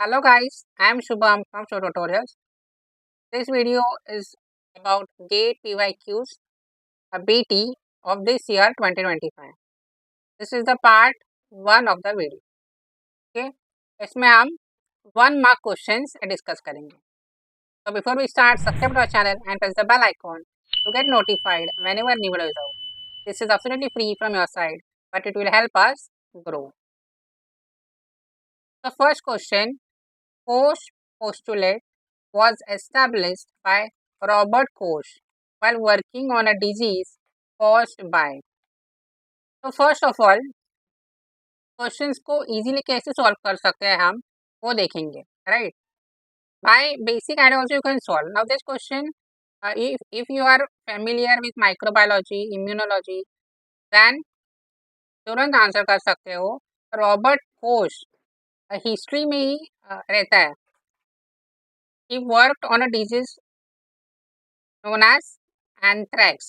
Hello guys, I am Shubham from Show Tutorials. This video is about GATE PYQs BT of this year 2025. This is the part 1 of the video. Okay, इसमें हम 1 mark questions discuss करेंगे. So before we start, subscribe to our channel and press the bell icon to get notified whenever new video is out. This is absolutely free from your side, but it will help us grow. The first question, Koch postulate was established by Robert Koch while working on a disease caused by. तो first of all questions को easily कैसे solve कर सकते हैं हम वो देखेंगे, right? By basic idea you can solve now this question. if you are familiar with microbiology, immunology, then तुरंत आंसर कर सकते हो. रॉबर्ट कोच हिस्ट्री में ही रहता है. he worked on a disease known as anthrax.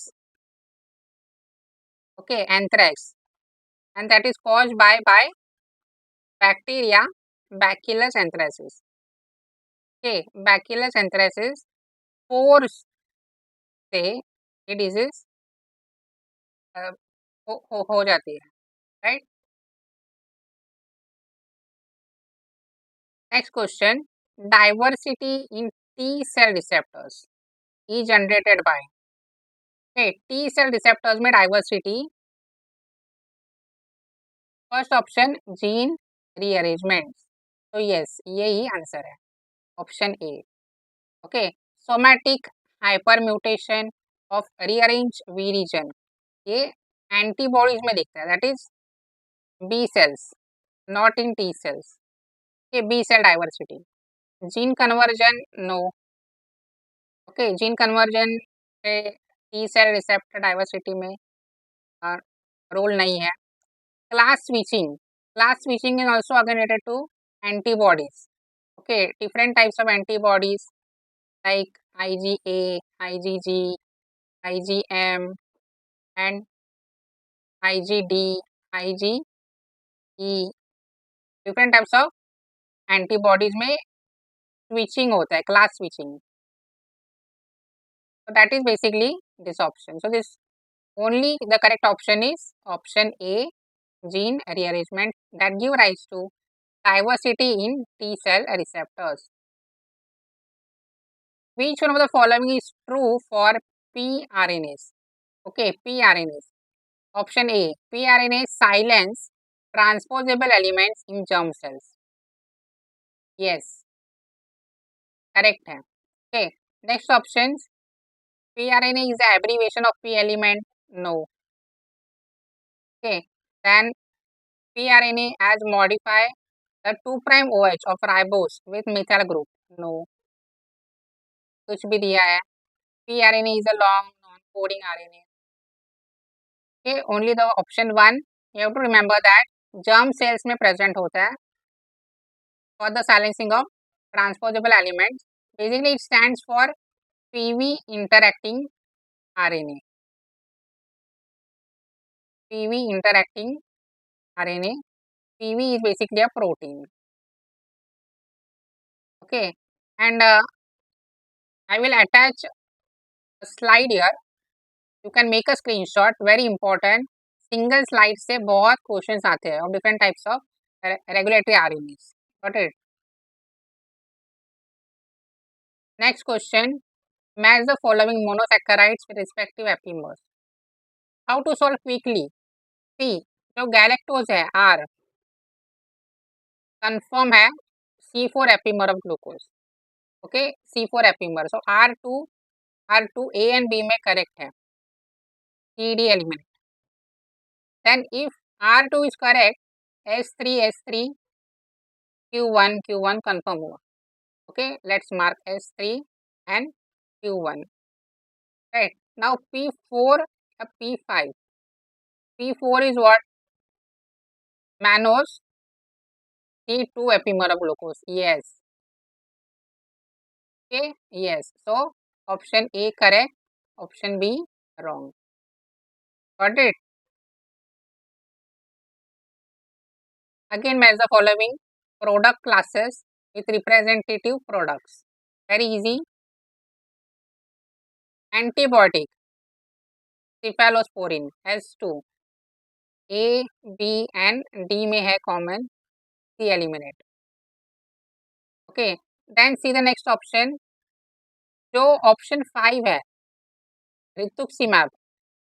Okay, anthrax, and that is caused by bacteria Bacillus anthracis. Okay, Bacillus anthracis spores से ये disease हो जाती है, right? Next question, diversity in T cell receptors is generated by. T cell receptors में diversity, first option gene rearrangement. तो yes, यही answer है, option A. Okay, somatic hyper mutation of rearrange V region, ये antibodies में दिखता है, that is B cells, not in T cells. ये B cell diversity. Gene conversion no. Okay, gene conversion पे T cell receptor diversity में role नहीं है. class switching is also again related to antibodies. Okay, different types of antibodies like IgA, IgG, IgM and IgD, IgE. different types of antibodies में switching होता है, class switching. So that is basically this option. So this only the correct option is option A, gene rearrangement, that give rise to diversity in T cell receptors. Which one of the following is true for pRNAs? Okay, pRNAs. Option A, pRNAs silence transposable elements in germ cells. Yes, correct है. Okay, next options, pRNA is the abbreviation of P element. No. Okay, then pRNA has modified the 2' OH of ribose with methyl group. No. कुछ भी दिया है. pRNA is a long non-coding RNA. Okay, only the option 1. You have to remember that germ cells में present होता है for the silencing of transposable elements. Basically, it stands for PV interacting RNA. PV interacting RNA. PV is basically a protein. Okay, and I will attach a slide here. You can make a screenshot. Very important. Single slide से बहुत questions आते हैं और different types of regulatory RNAs. Got it? Next question, match the following monosaccharides with respective epimers. How to solve quickly? See, जो galactose है R confirm है C4 epimer of glucose. Okay, C4 epimer. So R2 A and B में correct है. CD element. Then if R2 is correct, S3 Q1 confirm हुआ. Okay, let's mark S3 and Q1. Right, now P4 or P5. P4 is what? Mannose C2 epimer of glucose. Yes. Okay, yes. So option A correct, option B wrong. Got it? Again, match the following product classes with representative products. Very easy. Antibiotic cephalosporin has two. A, B and D में है common. C eliminate. Okay. Then see the next option. जो option 5 है rituximab.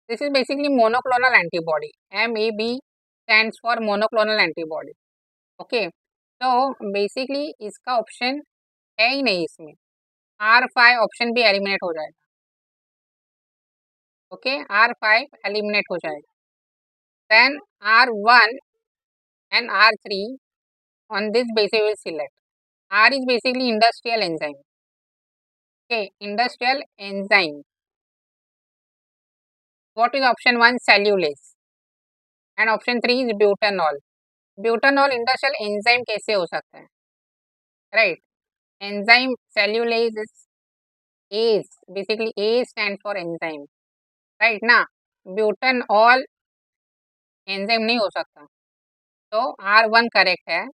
This is basically monoclonal antibody. MAB stands for monoclonal antibody. Okay. तो basically इसका option है ही नहीं इसमें. R5 option भी एलिमिनेट हो जाएगा. ओके, R5 एलिमिनेट हो जाएगा. Then R1 and R3 on this basis will select. R is basically industrial enzyme. Okay, industrial enzyme. What is option 1? Cellulase. And option 3 is butanol. Butanol industrial enzyme कैसे हो सकता है? Right. Enzyme cellulase is ACE. Basically A stands for enzyme. Right ना? Butanol enzyme नहीं हो सकता. तो R1 correct है.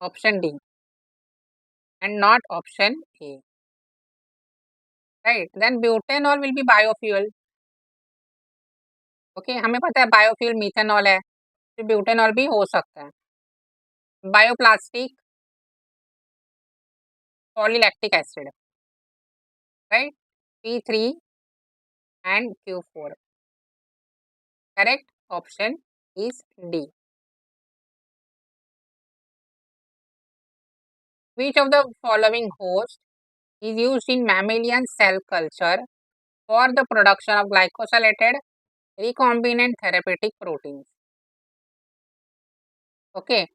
Option D. And not option A. Right. Then butanol will be biofuel. Okay, हमें पता है बायोफ्यूल मिथेनॉल है, तो ब्यूटेनॉल भी हो सकता है. Bioplastic polylactic acid. Right. P3 and Q4. Correct option is D. Which of the following host is used in mammalian cell culture for the production of glycosylated recombinant therapeutic proteins? Okay,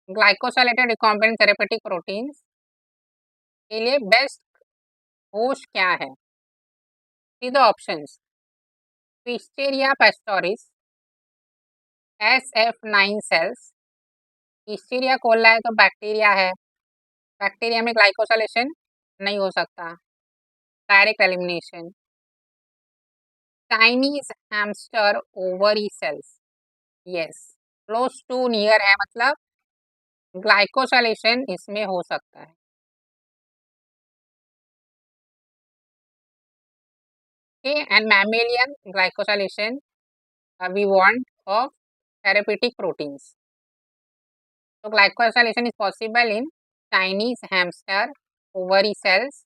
glycosylated recombinant therapeutic proteins के लिए best host क्या है? See the options. Listeria pastoris, SF9 cells. Listeria coli है तो bacteria है. Bacteria में glycosylation नहीं हो सकता. Direct elimination. Chinese hamster ovary cells. Yes, close to near है, मतलब ग्लाइकोसाइलेशन इसमें हो सकता है. Okay, and mammalian glycosylation we want of therapeutic proteins. So glycosylation is possible in Chinese hamster ovary cells.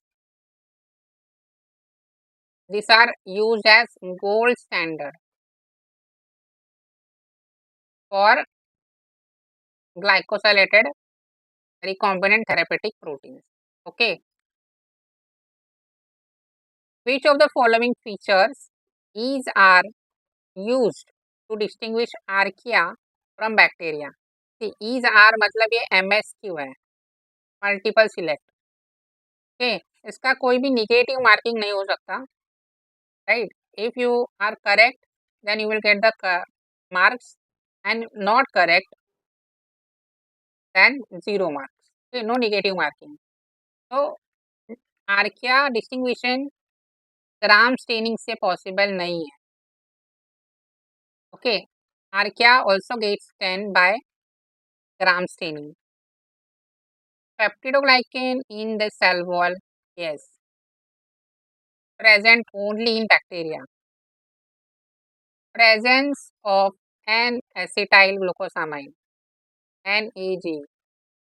These are used as gold standard for glycosylated recombinant therapeutic proteins. Okay. Which of the following features are used to distinguish archaea from bacteria? See, are मतलब ये MSQ है, multiple select. Okay, इसका कोई भी negative marking नहीं हो सकता. Right. If you are correct then you will get the marks, and not correct then 0 marks. Okay, no negative marking. तो आर्किया डिस्टिंग्विशन ग्राम स्टेनिंग से पॉसिबल नहीं है. Okay, archaea also gets stain by gram staining. Peptidoglycan in the cell wall, yes, present only in bacteria. Presence of N-acetyl glucosamine, NAG,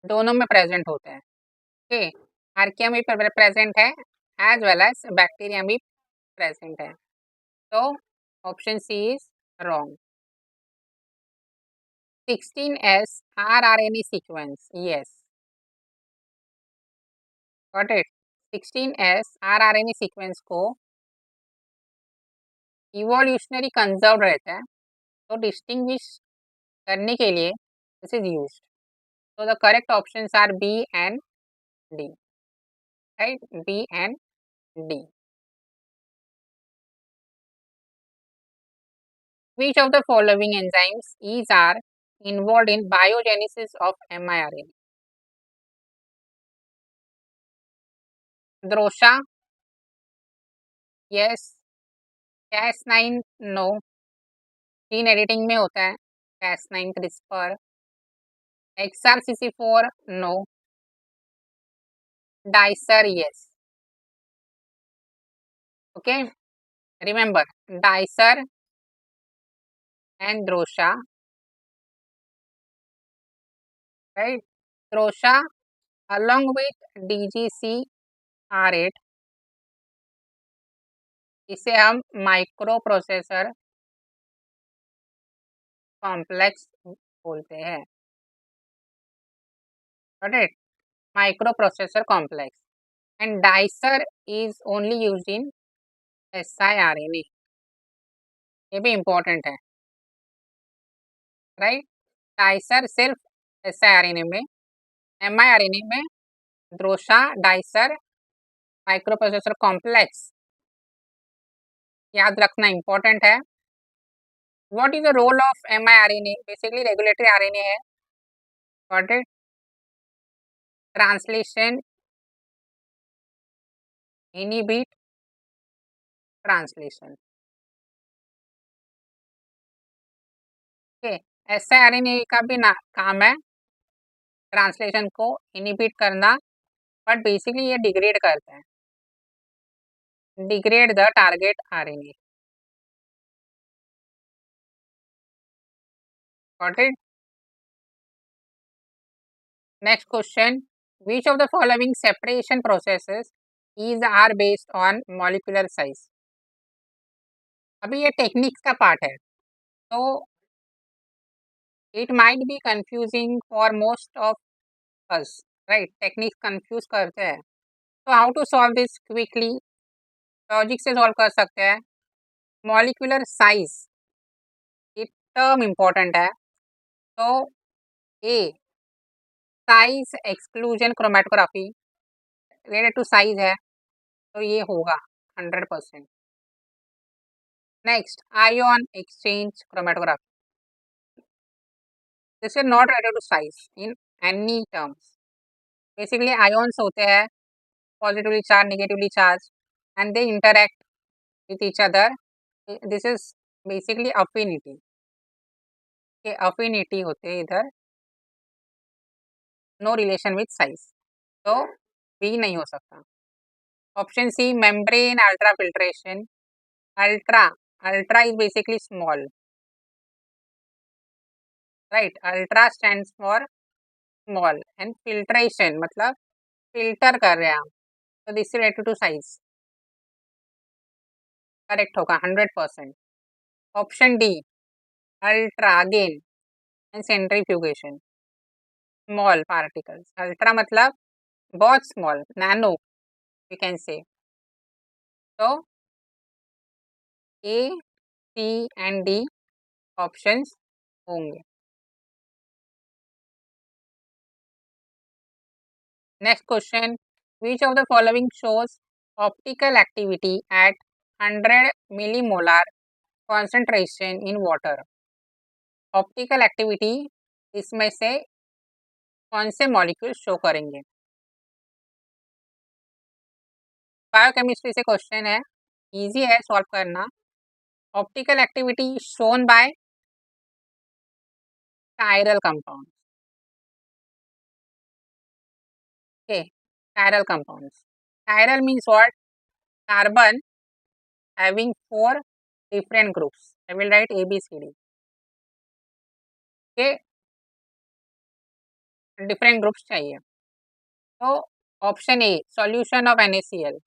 दोनों में present होता है. Okay, archaea में present है as well as bacteria में present है. तो option C is wrong. 16S rRNA sequence, yes, got it. 16S rRNA sequence को इवोल्यूशनरी कंजर्व रहता है, तो डिस्टिंग्विश करने के लिए this is used. So the correct options are B and D. Right? B and D. Which of the following enzymes are involved in biogenesis of miRNA? Drosha? Yes. Cas9? No. Gene editing में होता है. Cas9 CRISPR, XRCC4 no, Dicer yes. Okay, remember Dicer and Drosha, right? Drosha along with DGC R8, इसे हम micro processor complex बोलते हैं, right? Micro processor complex and dicer is only used in siRNA, ये भी important है, right? Dicer सिर्फ siRNA में, mRNA में द्रोशा डाइसर माइक्रो प्रोसेसर कॉम्प्लेक्स याद रखना इम्पोर्टेंट है. What is the role of miRNA? Basically regulatory RNA है, got it? Translation, inhibit translation. Okay, siRNA का भी काम है ट्रांसलेशन को इनहिबिट करना, बट बेसिकली ये डिग्रेड करता है, degrade the target RNA. Got it? Next question, which of the following separation processes are based on molecular size? अभी ये टेक्निक्स का पार्ट है, तो it might be confusing for most of us, right? Techniques confuse करते हैं, तो how to solve this quickly? Logic से solve कर सकते हैं. मॉलिक्यूलर साइज, ये टर्म इम्पोर्टेंट है, तो A size exclusion chromatography related to size है, तो ये होगा 100%. Next ion exchange chromatography, this is not related to size in any terms. Basically ions होते हैं positively charge negatively charge and they interact with each other. This is basically affinity के affinity होते हैं इधर, नो रिलेशन विथ साइज, तो B नहीं हो सकता. Option C membrane ultra filtration. Ultra, ultra is basically small, right? Ultra stands for small and filtration मतलब filter कर रहे हैं हम, तो this related to size, correct होगा 100%. Option D ultra again and centrifugation, small particles. Ultra मतलब बहुत small, nano we can से. तो ए सी एंड डी ऑप्शंस होंगे. Next question, which of the following shows optical activity at 100 millimolar concentration in water? Optical activity इसमें से कौन से molecule show करेंगे? बायोकेमिस्ट्री से क्वेश्चन है, इजी है सॉल्व करना. Optical activity shown by chiral compounds. Okay, chiral compounds. Chiral means what? Carbon having 4 different groups. I will write A, B, C, D. Okay, different groups चाहिए. तो option A solution of NaCl,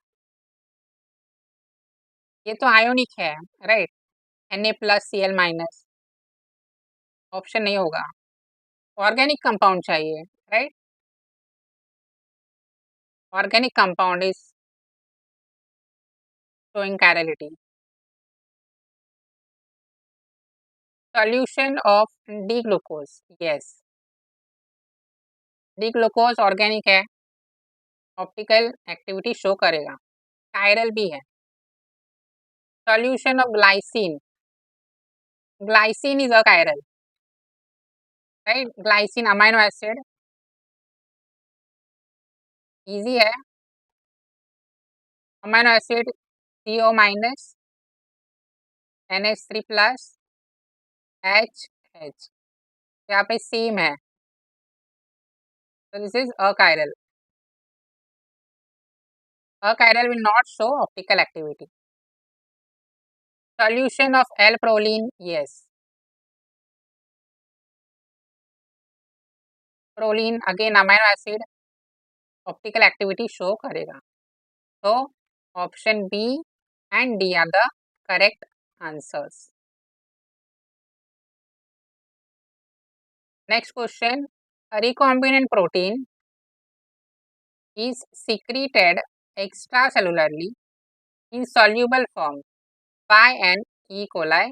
ये तो ionic है, right? Na+Cl-, option नहीं होगा. Organic compound चाहिए, right? Organic compound is showing chirality. Solution of D-glucose, yes. D-glucose organic है, optical activity show करेगा, कायरल भी है. Solution of glycine, glycine is achiral, right? Glycine amino acid, easy है. Amino acid CO-, NH3+, HH, यहाँ पे same है, so this is achiral. Achiral will not show optical activity. Solution of L-proline, yes. Proline again amino acid, optical activity show करेगा. So option B and D are the correct answers. Next question, a recombinant protein is secreted extracellularly in soluble form by an E. coli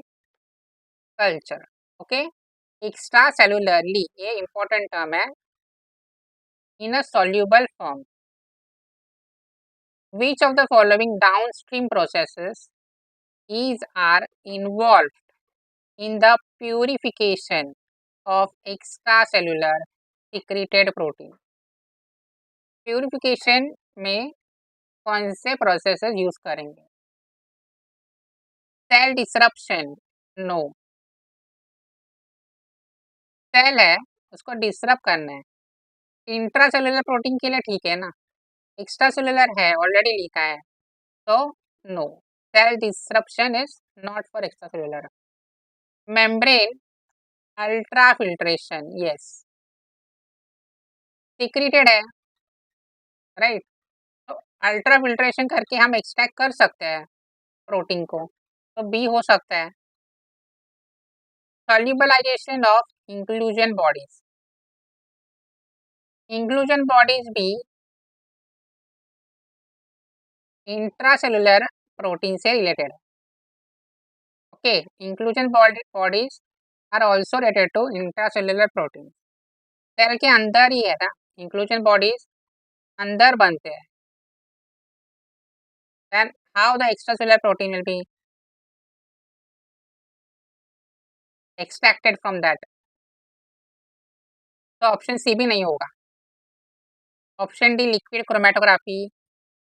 culture. Okay, extracellularly ये important term है, in a soluble form. Which of the following downstream processes are involved in the purification of extracellular secreted protein? Purification में कौन से processes use करेंगे? Cell disruption, no. Cell है उसको disrupt करना है, इंट्रासेलुलर प्रोटीन के लिए ठीक है ना, एक्स्ट्रा सेलुलर है ऑलरेडी लिखा है, तो no, cell disruption is not for extracellular. Membrane ultra filtration, yes, secreted है, राइट. तो अल्ट्रा फिल्ट्रेशन करके हम एक्सट्रैक्ट कर सकते हैं प्रोटीन को, तो बी हो सकता है. Solubilization of inclusion bodies, inclusion bodies भी इंट्रासेलुलर प्रोटीन से रिलेटेड है. Okay, inclusion bodies are also related to intracellular protein. Cell के अंदर ही है ना, इंक्लूजन बॉडीज अंदर बनते हैं. then how the extracellular protein will be extracted from that? तो ऑप्शन सी भी नहीं होगा. Option D liquid chromatography,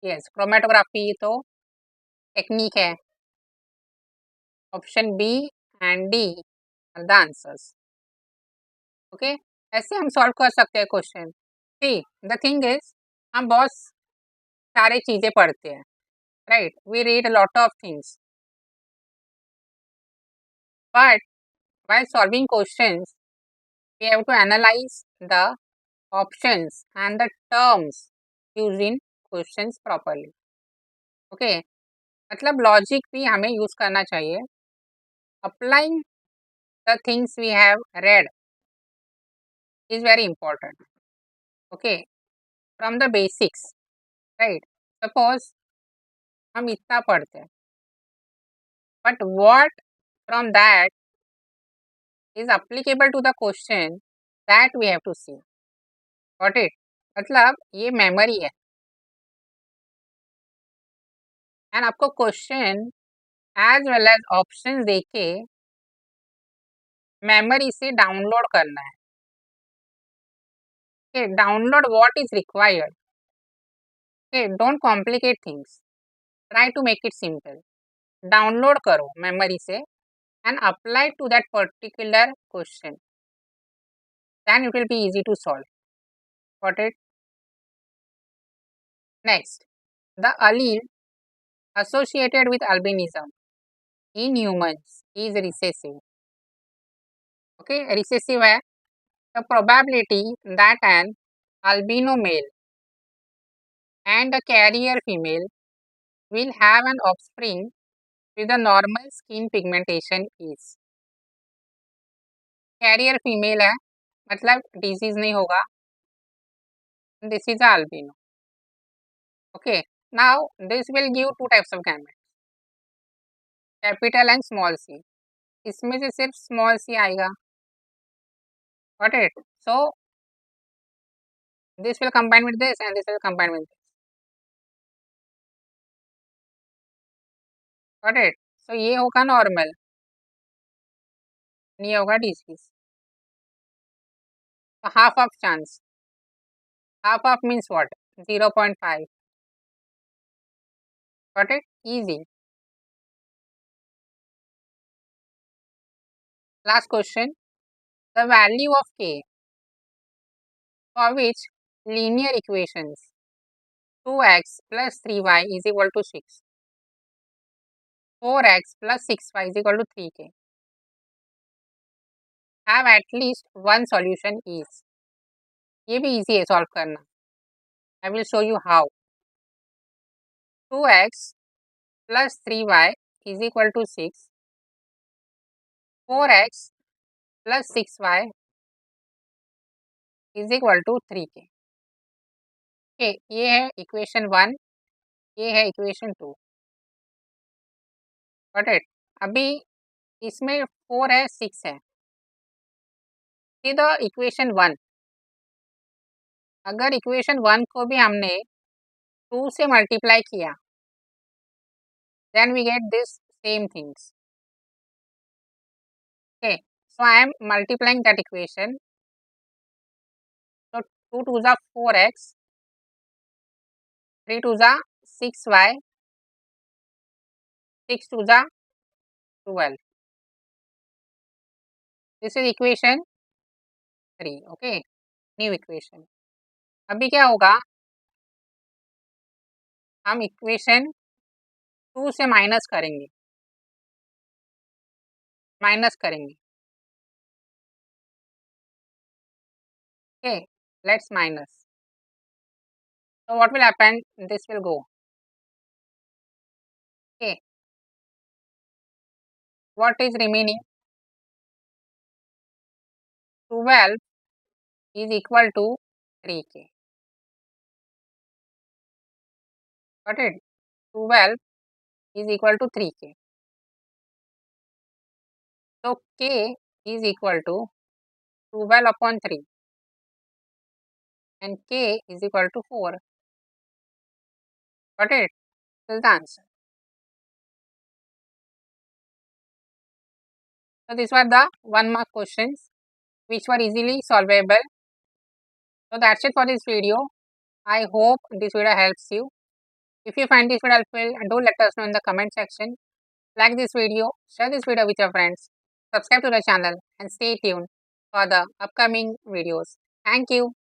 yes, chromatography तो टेक्निक है. Option B and D are the answers. Okay, ऐसे हम सॉल्व कर सकते हैं question. See the thing is, हम बहुत सारे चीज़ें पढ़ते हैं, right, we read lot of things, but while solving questions we have to analyze the options and the terms used in questions properly. Okay, मतलब लॉजिक भी हमें यूज करना चाहिए. Applying the things we have read is very important. Okay, from the basics, right. Suppose हम इतना पढ़ते हैं, but what from that is applicable to the question, that we have to see. Got it? मतलब ये memory है, and आपको question as well as option देके memory से डाउनलोड करना है. okay, download what is required. okay, don't complicate things, try to make it simple. Download करो memory से and apply to that particular question, then it will be easy to solve. Got it? Next, the allele associated with albinism in humans is recessive. okay, recessive है, the probability that an albino male and a carrier female will have an offspring with a normal skin pigmentation is. Carrier female है, मतलब disease नहीं होगा, this is albino. Okay, now this will give two types of gametes, capital and small C. इसमें से सिर्फ small C आएगा. Got it? So this will combine with this and this will combine with this. Got it? So ये होगा normal, ये होगा disease. Half of chance, half of means what? 0.5. Got it? Easy. Last question, The value of k for which linear equations 2x plus 3y is equal to 6, 4x plus 6y is equal to 3k have at least one solution is. ये भी easy है solve करना. I will show you how. 2x plus 3y is equal to 6, 4x plus 6y is equal to 3k. Okay, ये है equation 1, ये है equation 2. Got it? अभी इसमें 4 है 6 है. See the equation 1. अगर equation 1 को भी हमने 2 से मल्टीप्लाई किया, then we get this same things. Okay, so I am multiplying that equation. So 2 to the 4x, 3 to the 6y, 6 to the 12. This is equation 3. Okay, new equation. अभी क्या होगा, हम इक्वेशन 2 से माइनस करेंगे. Okay, let's minus. So what will happen? This will go. Okay, what is remaining? 12 is equal to 3k. Got it? 12 is equal to 3k. So k is equal to 12 upon 3 and k is equal to 4. Got it? This is the answer. So these were the 1 mark questions which were easily solvable. So that's it for this video. I hope this video helps you. If you find this video helpful, do let us know in the comment section. Like this video, share this video with your friends, subscribe to the channel and stay tuned for the upcoming videos. Thank you.